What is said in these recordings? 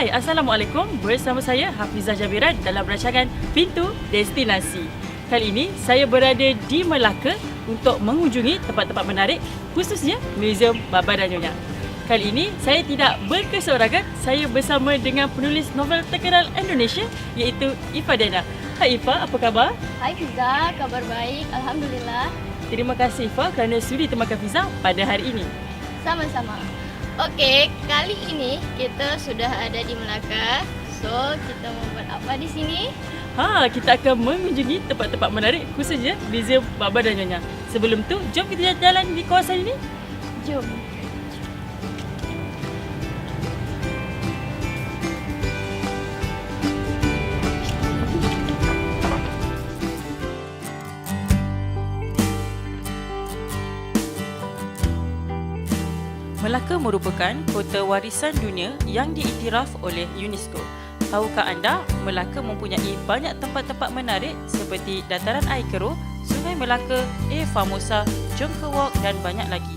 Hai, Assalamualaikum. Bersama saya Hafizah Jabiran dalam rancangan Pintu Destinasi. Kali ini saya berada di Melaka untuk mengunjungi tempat-tempat menarik, khususnya Muzium Baba dan Nyonya. Kali ini saya tidak berkeseorangan, saya bersama dengan penulis novel terkenal Indonesia iaitu Ifa Dena. Hai Ifa, apa khabar? Hai Fiza, kabar baik, Alhamdulillah. Terima kasih Ifa kerana sudi temankan Fiza pada hari ini. Sama-sama. Okey, kali ini kita sudah ada di Melaka. So, kita mau buat apa di sini? Kita akan mengunjungi tempat-tempat menarik, khususnya Muzium Baba dan Nyonya. Sebelum tu, jom kita jalan di kawasan ini. Jom. Melaka merupakan kota warisan dunia yang diiktiraf oleh UNESCO. Tahukah anda, Melaka mempunyai banyak tempat-tempat menarik seperti Dataran Air Keruh, Sungai Melaka, Air Famosa, Jongke Walk dan banyak lagi.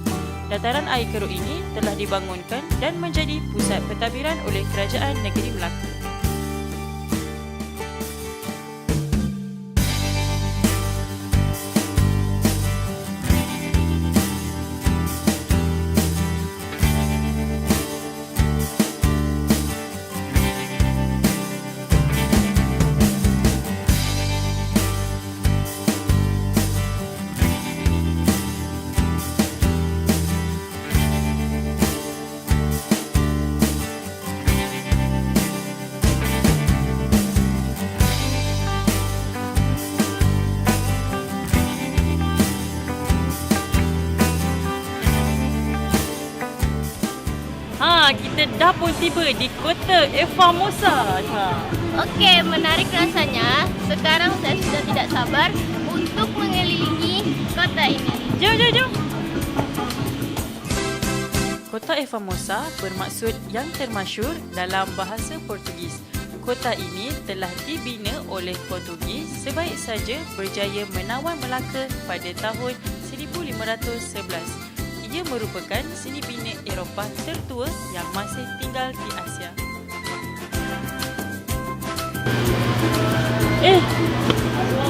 Dataran Air Keruh ini telah dibangunkan dan menjadi pusat pentadbiran oleh Kerajaan Negeri Melaka. Kita dah pun tiba di kota Air Famosa. Okey, menarik rasanya. Sekarang saya sudah tidak sabar untuk mengelilingi kota ini. Jom. Kota Air Famosa bermaksud yang termasyur dalam bahasa Portugis. Kota ini telah dibina oleh Portugis sebaik saja berjaya menawan Melaka pada tahun 1511. Ia merupakan seni bina Eropah tertua yang masih tinggal di Asia.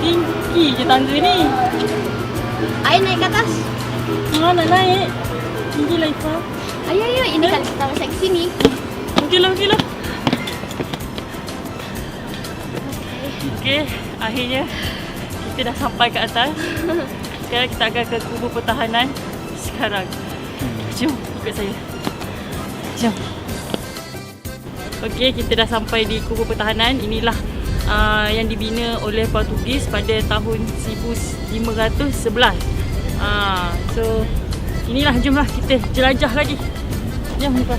Tinggi je tangga ni. Ayo naik ke atas. Nak naik. Tinggilah Ifa. Ayo, ini kali pertama saya ke sini. Okeylah. Okey, akhirnya kita dah sampai ke atas. Sekarang kita akan ke kubur pertahanan. Sekarang jom ikut saya. Jom. Okey, kita dah sampai di kubur pertahanan. Inilah yang dibina oleh Portugis pada tahun 1511. So inilah, jomlah kita jelajah lagi. Jom Ifa.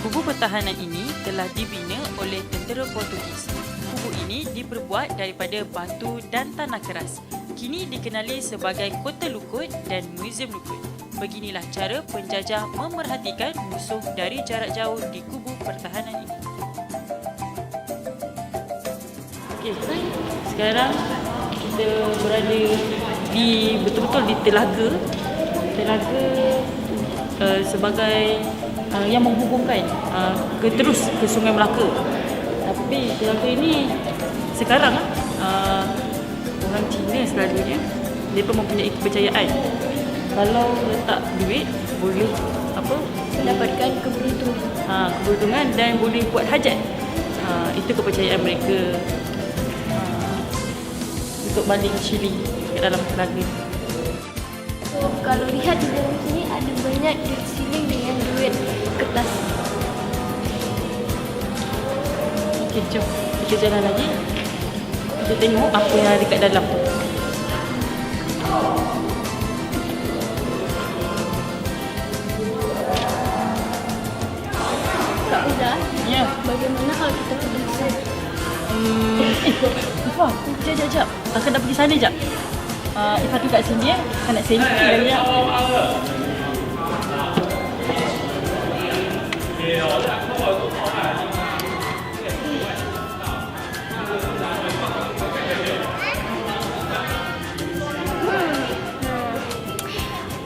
Kubur pertahanan ini telah dibina oleh tentera Portugis. Kubur ini diperbuat daripada batu dan tanah keras. Kini dikenali sebagai Kota Lukut dan Muzium Lukut. Beginilah cara penjajah memerhatikan musuh dari jarak jauh di kubur pertahanan ini. Okey, sekarang kita berada di betul-betul di telaga. Sebagai yang menghubungkan terus ke Sungai Melaka. Tapi telaga ini sekarang orang Cina selalunya mereka mempunyai kepercayaan kalau letak duit boleh Mendapatkan keberuntungan. keberuntungan dan boleh buat hajat. Itu kepercayaan mereka untuk baling cili ke dalam telaga. So, kalau lihat di dalam sini ada banyak duit siling dengan duit kertas. Okey, jom kita jalan lagi. Kita tengok apa yang ada kat dalam tu. Kak Fiza, Ya. bagaimana kalau kita pergi ke sana? Ifah, jap. Aku nak pergi sana jap. Ifah tu kat sini ya. Aku nak selfie lagi jap.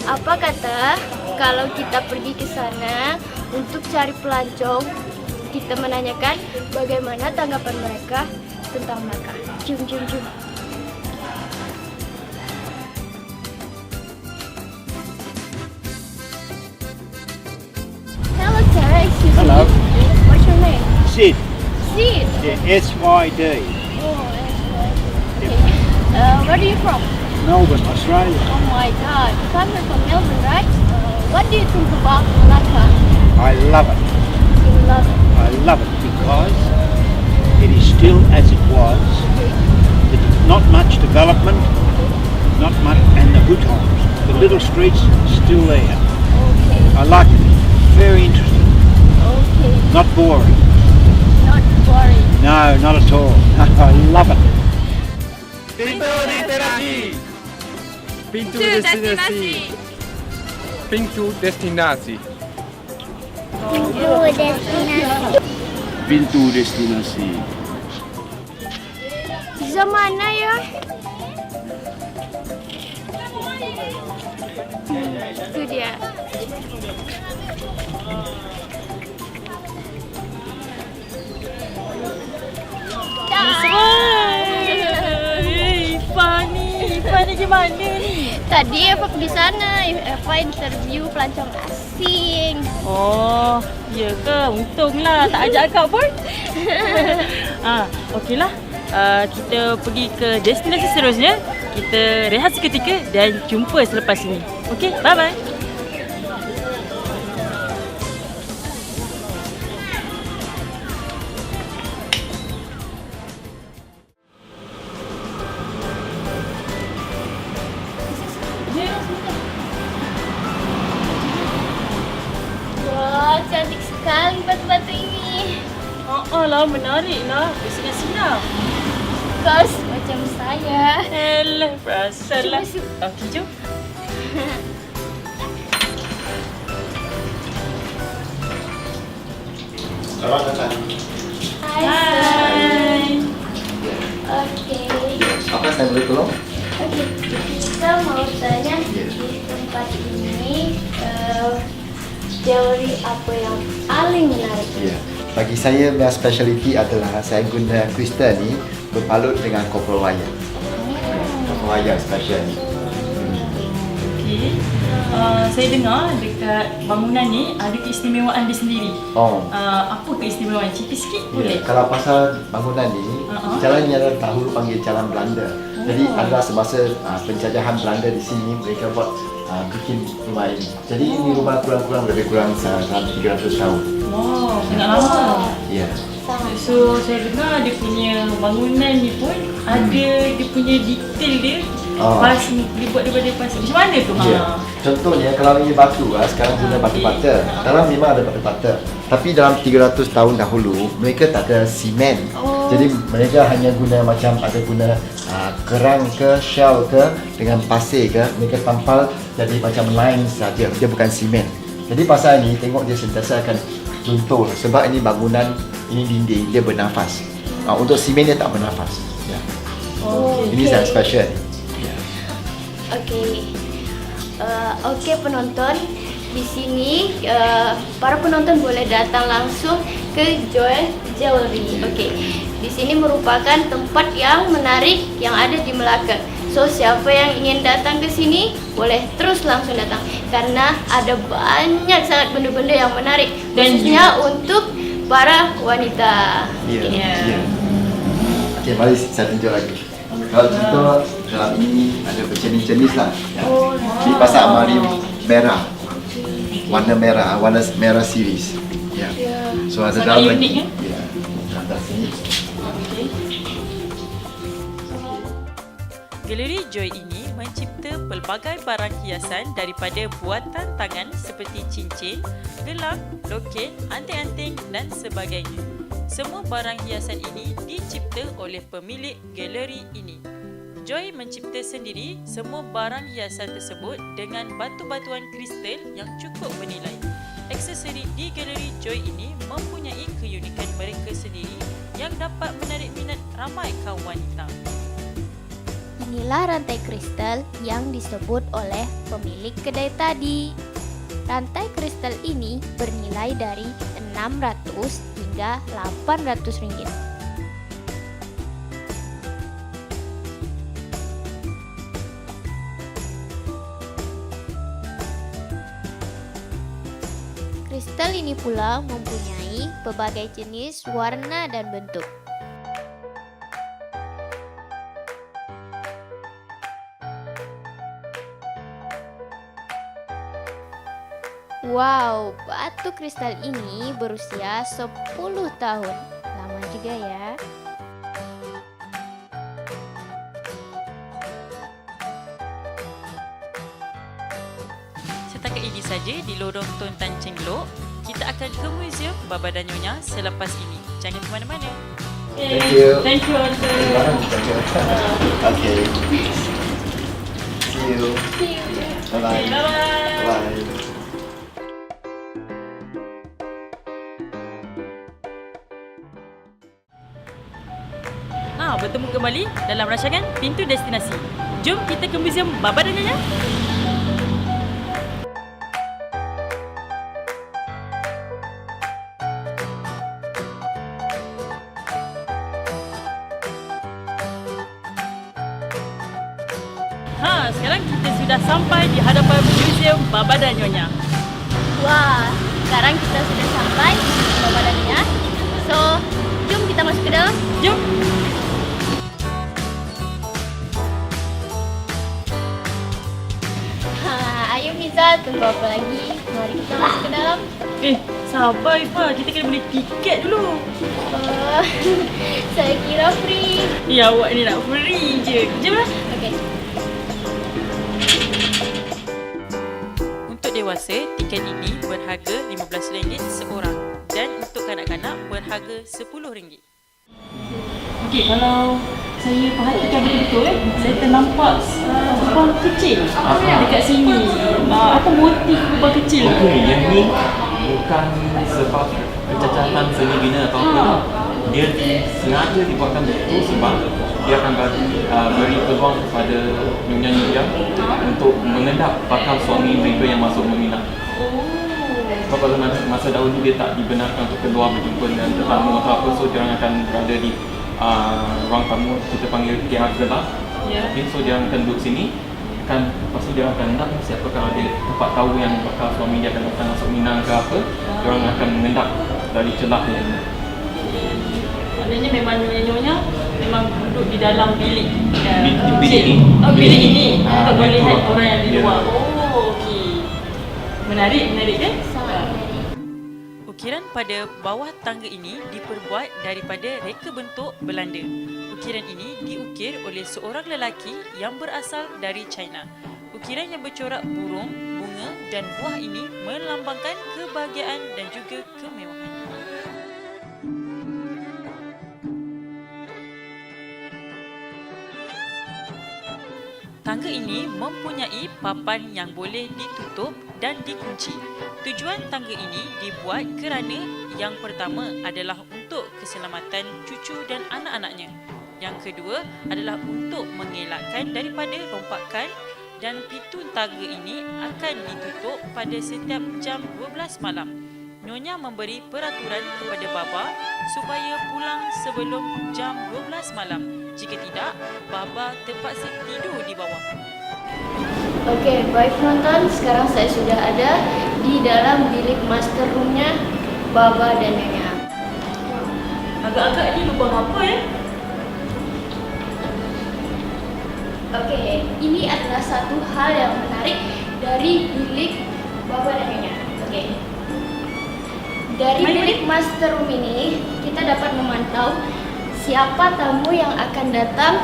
Apa kata kalau kita pergi ke sana untuk cari pelancong, kita menanyakan bagaimana tanggapan mereka tentang Melaka. Jom. Hello, sir. Excuse me. Hello. What's your name? Sid. Sid. Yeah, S-Y-D. Oh, that's right. Okay. Where are you from? Melbourne, Australia. Oh my God, you come here from Melbourne, right? What do you think about Melaka? I love it. You love it. I love it because it is still as it was. There's not much development, not much, and the hutons, the little streets, still there. Okay. I like it. Very interesting. Okay. Not boring. Not boring. No, not at all. I love it. Pintu destinasi. Pintu destinasi. Pintu destinasi. Pintu destinasi. Pizza mana ya? Itu dia. Ifah ni gimana ni? Tadi Eva pergi sana, Eva interview pelancong asing. Oh, ya ke? Untunglah tak ajak akak pun. Okeylah. Kita pergi ke destinasi seterusnya. Kita rehat seketika dan jumpa selepas ini. Okey, bye-bye. Wah, cantik sekali batu-batu ini. Lah, menarik lah. Bersinar-sinar. Kos macam saya. Alah, perasanlah. Masuk. Okey, jom. Selamat datang. Hai. Okey. Apa saya boleh tolong? Okey. Kita mau tanya di tempat ini teori apa yang paling menarik? Ya. Bagi saya, punya speciality adalah saya guna kristal ni berbalut dengan copper wire. Copper wire special ni. Okey. Saya dengar dekat bangunan ni ada keistimewaan dia sendiri. Oh. Apa keistimewaan? Cerita sikit boleh? Ya. Kalau pasal bangunan ni, jalan ni adalah dahulu panggil Jalan Belanda. Jadi adalah semasa penjajahan Belanda di sini, mereka buat bikin rumah ini. Jadi ini rumah kurang-kurang lebih kurang dalam 300 tahun. Wow, sangat lama. Ya. So, saya dengar dia punya bangunan ni pun ada dia punya detail dia. Pas dibuat daripada pasir. Macam mana tu? Ya. Contohnya kalau ini batu, sekarang guna batu bata. Dalam memang ada batu bata. Tapi dalam 300 tahun dahulu, mereka tak ada simen. Jadi mereka hanya guna macam ada guna kerang ke, shell ke, dengan pasir ke, mereka tampal jadi macam line saja. Dia bukan simen. Jadi pasal ni tengok dia sentiasa akan luntur sebab ini bangunan, ini dinding dia bernafas. Untuk simen dia tak bernafas. Ya. Ini sangat special. Okey. Okey penonton, di sini para penonton boleh datang langsung ke Joy Jewelry. Okey. Di sini merupakan tempat yang menarik yang ada di Melaka. So siapa yang ingin datang ke sini boleh terus langsung datang karena ada banyak sangat benda-benda yang menarik Dan khususnya untuk para wanita. Ya. Okey. Ya. Okey, mari saya tunjuk lagi. Kalau contoh dalam ini ada berjenis-jenis lah. Ya. Ini pasal amari merah, warna merah series. Ya. So ada Sangat dalam unik, lagi. Ya. Atas sini. Galeri Joy ini mencipta pelbagai barang hiasan daripada buatan tangan seperti cincin, gelang, loket, anting-anting dan sebagainya. Semua barang hiasan ini dicipta dicipta oleh pemilik galeri ini. Joy mencipta sendiri semua barang hiasan tersebut dengan batu-batuan kristal yang cukup bernilai. Aksesori di galeri Joy ini mempunyai keunikan mereka sendiri yang dapat menarik minat ramai kaum wanita. Inilah rantai kristal yang disebut oleh pemilik kedai tadi. Rantai kristal ini bernilai dari 600 hingga 800 ringgit. Kristal ini pula mempunyai berbagai jenis warna dan bentuk. Wow, batu kristal ini berusia 10 tahun. Lama juga ya. Setakat ini saja di lorong Tun Tan Cheng Lock. Kita akan ke Museum Baba dan Nyonya selepas ini. Jangan ke mana-mana. Thank you. Thank you, Uncle. Okay. See you. Bye-bye. Bye-bye. Bye. Bertemu kembali dalam rancangan Pintu Destinasi. Jom kita ke Museum Baba dan Nyonya. Sekarang kita sudah sampai di hadapan Museum Baba dan Nyonya. Wah, sekarang kita sudah sampai di Baba dan Nyonya. So, jom kita masuk ke dalam. Jom. Ayo Miza, tunggu apa lagi? Mari kita masuk ke dalam. Sabar Ifa, kita kena beli tiket dulu. Saya kira free. Ya, awak ni nak free je. Jom lah. Okey. Untuk dewasa, tiket ini berharga RM15 seorang dan untuk kanak-kanak berharga RM10. Okey, kalau saya perhatikan betul, saya ternampak lubang kecil dekat sini. Apa motif lubang kecil? Okey, yang ni bukan sebab kecacatan seni bina atau apa. Dia sengaja dibuatkan begitu sebab dia akan beri peluang kepada nyonya-nyonya untuk mengendap bakal suami mereka yang masuk meminang. Sebab pada masa dahulu dia tak dibenarkan untuk keluar berjumpa dengan tetamu atau apa, so dia akan berada di ruang tamu, kita panggil pihak gelap. Okay, so dia akan duduk sini, lepas tu dia akan hendak siapa kalau ada tempat tahu yang bakal suami dia akan datang masuk minang ke apa, dia orang akan mengendap dari celah yang ini. Maknanya memang nyonya memang duduk di dalam bilik. Bilik ini. Bilik ini untuk melihat orang yang di Ya. luar. Oh, okey. Menarik kan? Sangat menarik. Ukiran pada bawah tangga ini diperbuat daripada reka bentuk Belanda. Ukiran ini diukir oleh seorang lelaki yang berasal dari China. Ukiran yang bercorak burung, bunga dan buah ini melambangkan kebahagiaan dan juga kemewahan. Tangga ini mempunyai papan yang boleh ditutup dan dikunci. Tujuan tangga ini dibuat kerana yang pertama adalah untuk keselamatan cucu dan anak-anaknya. Yang kedua adalah untuk mengelakkan daripada rompakan dan pintu tangga ini akan ditutup pada setiap jam 12 malam. Nyonya memberi peraturan kepada Baba supaya pulang sebelum jam 12 malam. Jika tidak, Baba terpaksa tidur di bawah. Okey, baik penonton, sekarang saya sudah ada di dalam bilik master roomnya Baba dan Nyonya. Agak-agak ini lubang apa ya? Okey, ini adalah satu hal yang menarik dari bilik Baba dan Nyonya. Okey. Dari bilik master room ini, kita dapat memantau siapa tamu yang akan datang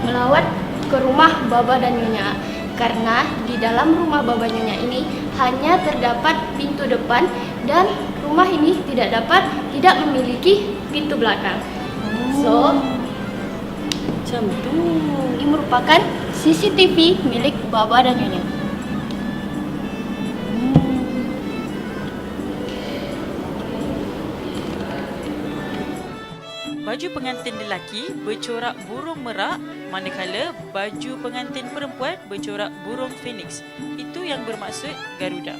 melawat ke rumah Baba dan Nyonya. Karena di dalam rumah Baba Nyonya ini hanya terdapat pintu depan dan rumah ini tidak memiliki pintu belakang. So, Macam tu. ini merupakan CCTV milik Baba dan Nyonya. Baju pengantin lelaki bercorak burung merak, manakala baju pengantin perempuan bercorak burung phoenix. Itu yang bermaksud Garuda.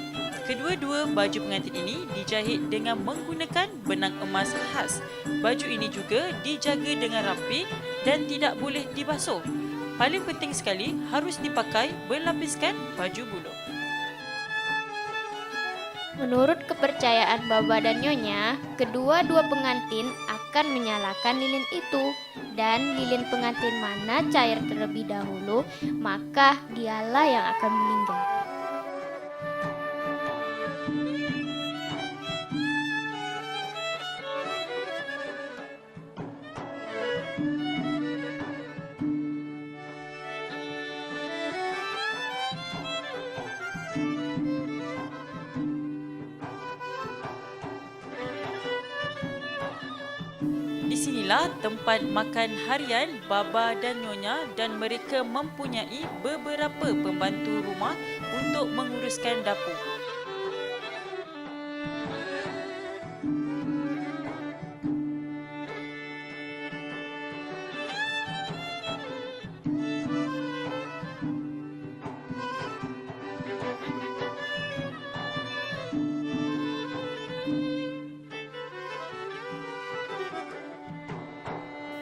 Kedua-dua baju pengantin ini dijahit dengan menggunakan benang emas khas. Baju ini juga dijaga dengan rapi dan tidak boleh dibasuh. Paling penting sekali harus dipakai berlapiskan baju buluh. Menurut kepercayaan Baba dan Nyonya, kedua-dua pengantin akan menyalakan lilin itu. Dan lilin pengantin mana cair terlebih dahulu, maka dialah yang akan meninggal. Di sinilah tempat makan harian Baba dan Nyonya dan mereka mempunyai beberapa pembantu rumah untuk menguruskan dapur.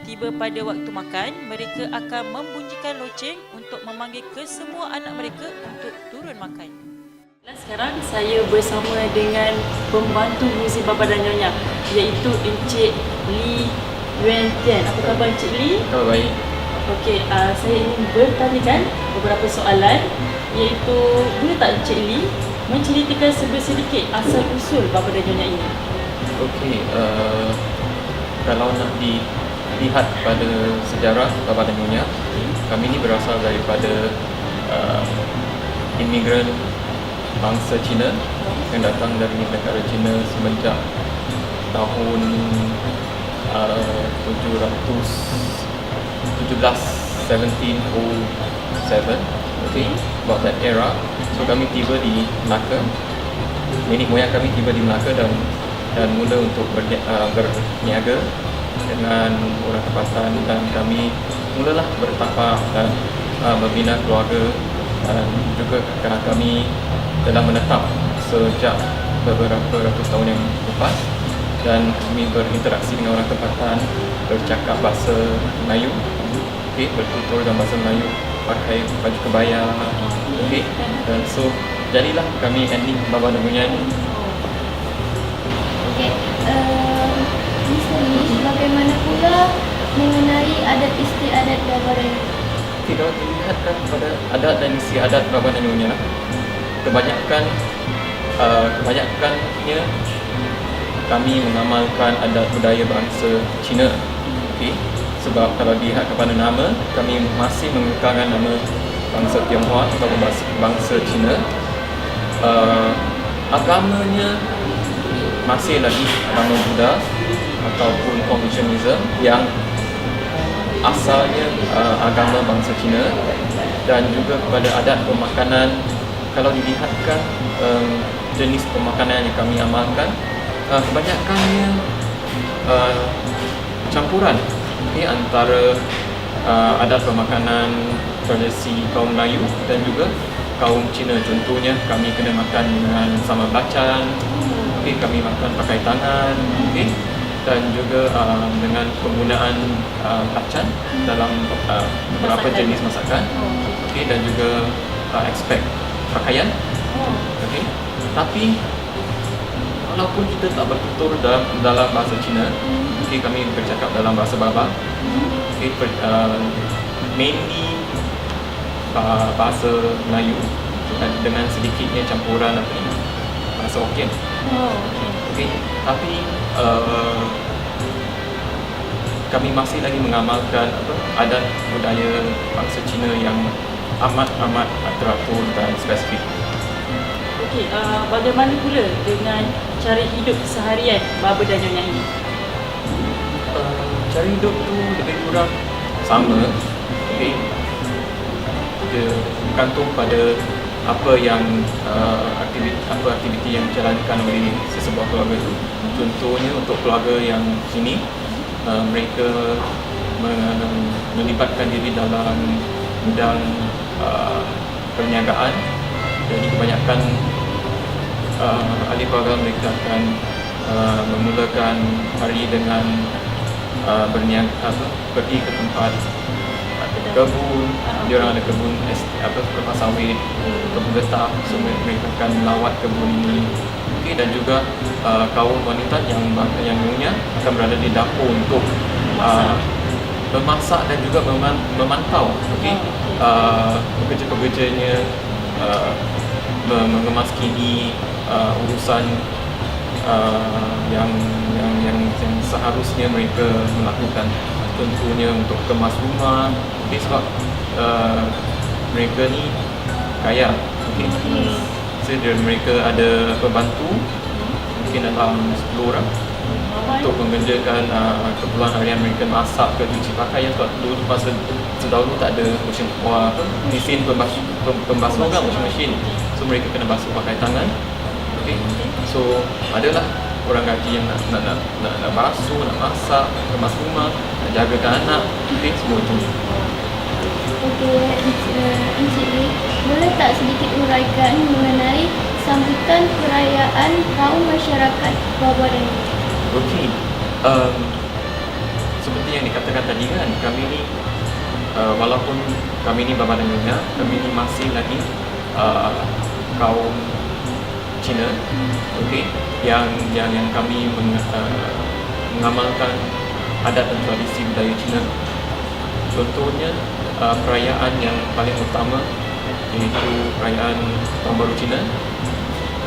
Tiba pada waktu makan, mereka akan membunyikan loceng untuk memanggil kesemua anak mereka untuk turun makan. Sekarang saya bersama dengan pembantu muzik Baba dan Nyonya, iaitu Encik Lee Yuan Tian. Apa khabar Encik Lee? Khabar baik. Okey, saya ingin bertanyakan beberapa soalan, iaitu boleh tak Encik Lee menceritakan sedikit asal usul Baba dan Nyonya ini? Okey, kalau nak dilihat pada sejarah Baba dan Nyonya, kami ni berasal daripada imigran bangsa Cina yang datang dari negara Cina semenjak tahun 1707, okay, about that era. So kami tiba di Melaka, nenek moyang kami tiba di Melaka dan mula untuk berniaga dengan orang tempatan, dan kami mulalah bertapak dan membina keluarga, dan juga kami telah menetap sejak beberapa ratus tahun yang lepas, dan kami berinteraksi dengan orang tempatan, bercakap bahasa Melayu, okay, bertutur dalam bahasa Melayu, pakai baju kebaya, okay, dan so jadilah kami ending Baba dan Nyonya ni. Okey, Mr. Lee, bagaimana pula mengenai adat istiadat Baba dan Nyonya? Okay, kalau dilihatkan pada adat dan istiadat Baba dan Nyonya, kebanyakannya kami mengamalkan adat budaya bangsa Cina. Okay? Sebab kalau dilihat kepada nama, kami masih mengekalkan nama bangsa Tionghoa atau bangsa Cina. Agamanya masih lagi agama Buddha ataupun Confucianism yang asalnya agama bangsa Cina, dan juga kepada adat pemakanan. Kalau dilihatkan jenis pemakanan yang kami amalkan, kebanyakannya campuran, okay, antara adat pemakanan tradisi kaum Melayu dan juga kaum Cina. Contohnya kami kena makan dengan sambal belacan, okay, kami makan pakai tangan, okay, dan juga dengan penggunaan belacan dalam beberapa jenis masakan, okay, dan juga aspek pakaian, okay. Tapi walaupun kita tak bertutur dalam bahasa Cina, okay, kami bercakap dalam bahasa Baba, okay, mainly bahasa Melayu dengan sedikitnya campuran bahasa Hokkien. Okay. Tapi kami masih lagi mengamalkan adat budaya bangsa Cina yang amat teratur dan spesifik. Okey, bagaimana pula dengan cara hidup seharian Baba dan Nyonya ini? cara hidup tu lebih kurang sama. Okay. Dia bergantung pada apa yang aktiviti yang dijalankan oleh sesebuah keluarga itu. Contohnya untuk keluarga yang sini, mereka melibatkan diri dalam bidang perniagaan. Jadi kebanyakan ahli keluarga mereka akan memulakan hari dengan pergi ke tempat kebun. Dia orang ada kebun kelapa sawit, kebun getah, so mereka akan melawat kebun ini. Okay, dan juga kaum wanita yang nyonya akan berada di dapur untuk memasak dan juga memantau, okay, pekerja-pekerjanya mengemas kini urusan yang seharusnya mereka melakukan. Contohnya untuk kemas rumah, okay, sebab mereka ni kaya, okay. So mereka ada pembantu mungkin dalam 10 orang untuk mengerjakan keperluan harian mereka, masak ke cuci pakaian. Sebab dulu tak ada mesin pembasuh kan, washing machine. So mereka kena basuh pakai tangan. Okay. So adalah orang gaji yang nak basuh, nak masak, kemas rumah, nak jagakan anak, okay, semua tu. Okey, Encik Lee, boleh tak sedikit uraikan mengenai sambutan perayaan kaum masyarakat Baba dan Nyonya? Okey, seperti yang dikatakan tadi kan, kami ni walaupun kami ni Baba dan Nyonya, kami ni masih lagi kaum Cina, okey, yang kami mengamalkan adat dan tradisi budaya Cina. Contohnya perayaan yang paling utama iaitu perayaan Tahun Baru Cina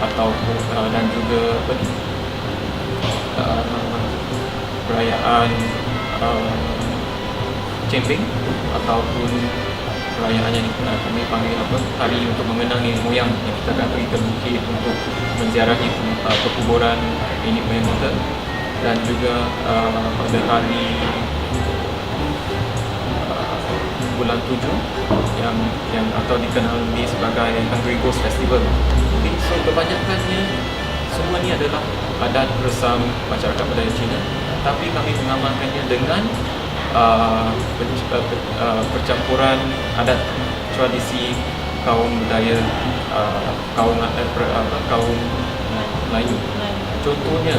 ataupun dan juga perayaan Cempeng ataupun perayaan yang kami panggil hari untuk mengenang nenek moyang, yang kita akan pergi ke bukit untuk menziarahi perkuburan nenek moyang kita. Dan juga pada hari bulan 7 yang atau dikenal sebagai Hungry Ghost Festival. Okay, so kebanyakannya semua ni adalah adat resam masyarakat budaya Cina, tapi kami mengamalkannya dengan percampuran adat tradisi kaum budaya kaum Melayu. Contohnya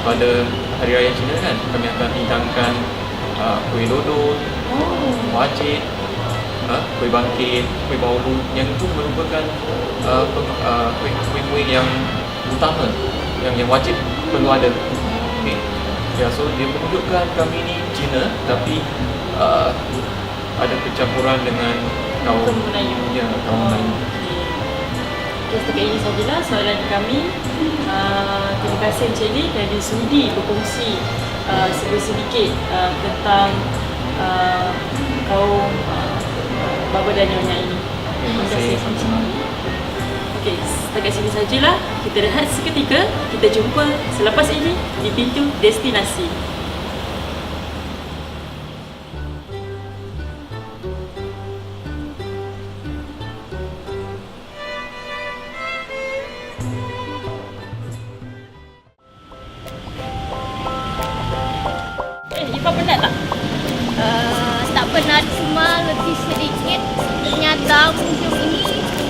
pada Hari Raya Cina kan, kami akan hidangkan kuih lodon, wajit, kuih bangkit, kuih baulu, yang itu merupakan kuih-kuih yang utama, yang wajib perlu ada. Okay. Ya, so dia menunjukkan kami ni Cina tapi ada percampuran dengan kaum Melayu. Ya, kaum Melayu. Okay, setakat ini sajalah soalan kami. Terima kasih Encik Lee kerana sudi berkongsi sedikit tentang kaum Baba dan Nyonya ini. Terima kasih sama-sama. Okey, setakat sini sajalah. Kita rehat seketika. Kita jumpa selepas ini di pintu destinasi. Ifa penat tak? Tak penat, cuma lebih sedikit. Ternyata museum ini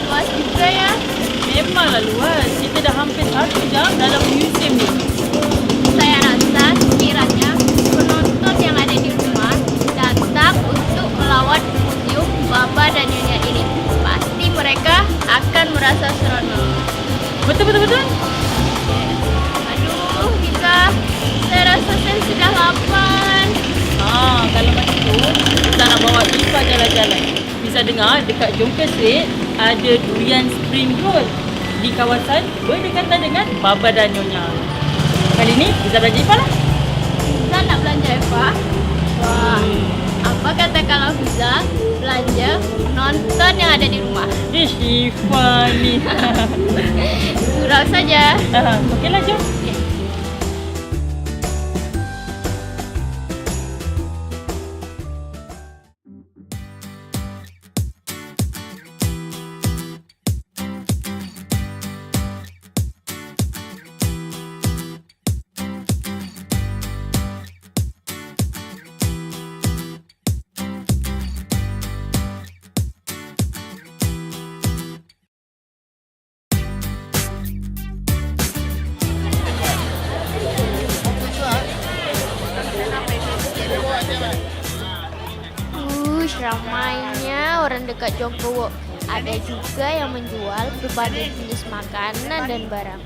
luas juga ya. Memanglah luas. Kita dah hampir 1 jam dalam museum ni. Saya rasa sekiranya penonton yang ada di rumah datang untuk melawat museum Baba dan Nyonya ini, pasti mereka akan merasa seronok. Betul. Aduh, Liza, saya rasa saya sudah lapar. Kalau macam tu, kita nak bawa Ifa jalan-jalan. Bisa dengar dekat Jongka Street ada durian spring roll di kawasan berdekatan dengan Baba dan Nyonya. Kali ni Iza belanja Ifa lah. Liza nak belanja Eva? Wah, apa kata kalau Liza belanja nonton yang ada di rumah? Ish, Ifa ni. Surau saja. Okeylah, jom. ramainya orang dekat Jongkowok. Ada juga yang menjual berbagai jenis makanan dan barang.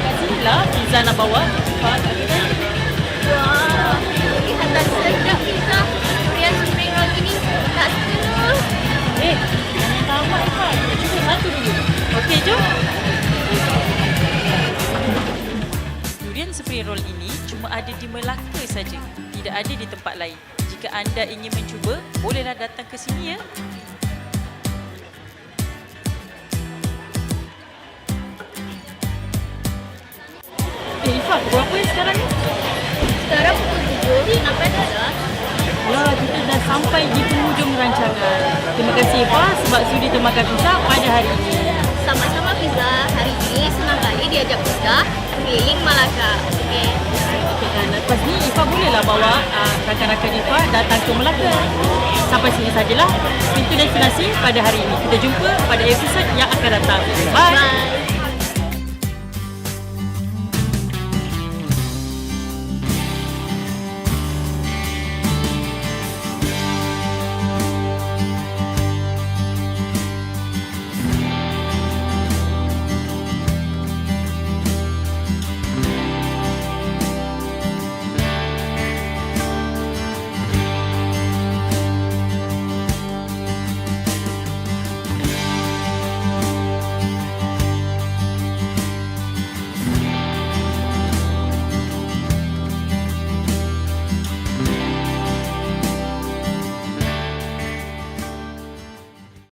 Kat sini lah pizza nak bawa. Wah, kelihatan sedap pizza. Durian spring roll ini tak sepenuh. Jangan tamat Ifah. Kita cuba satu dulu. Okey, jom. Durian spring roll ini cuma ada di Melaka saja. Tidak ada di tempat lain. Jika anda ingin mencuba, bolehlah datang ke sini ya. Ifah, pukul berapa sekarang ni? Sekarang pukul 7. Sampai dah. Wah, kita dah sampai di penghujung rancangan. Terima kasih Ifah sebab sudi termakan pizza pada hari ini. Sama-sama pizza. Hari ini senang kali diajak pizza keliling Malaka. Okey. Okey, dan lepas ni Ifah bolehlah bawa rakan-rakan Ifah datang ke Melaka. Sampai sini sajalah Pintu Destinasi pada hari ini. Kita jumpa pada episod yang akan datang. Bye! Bye.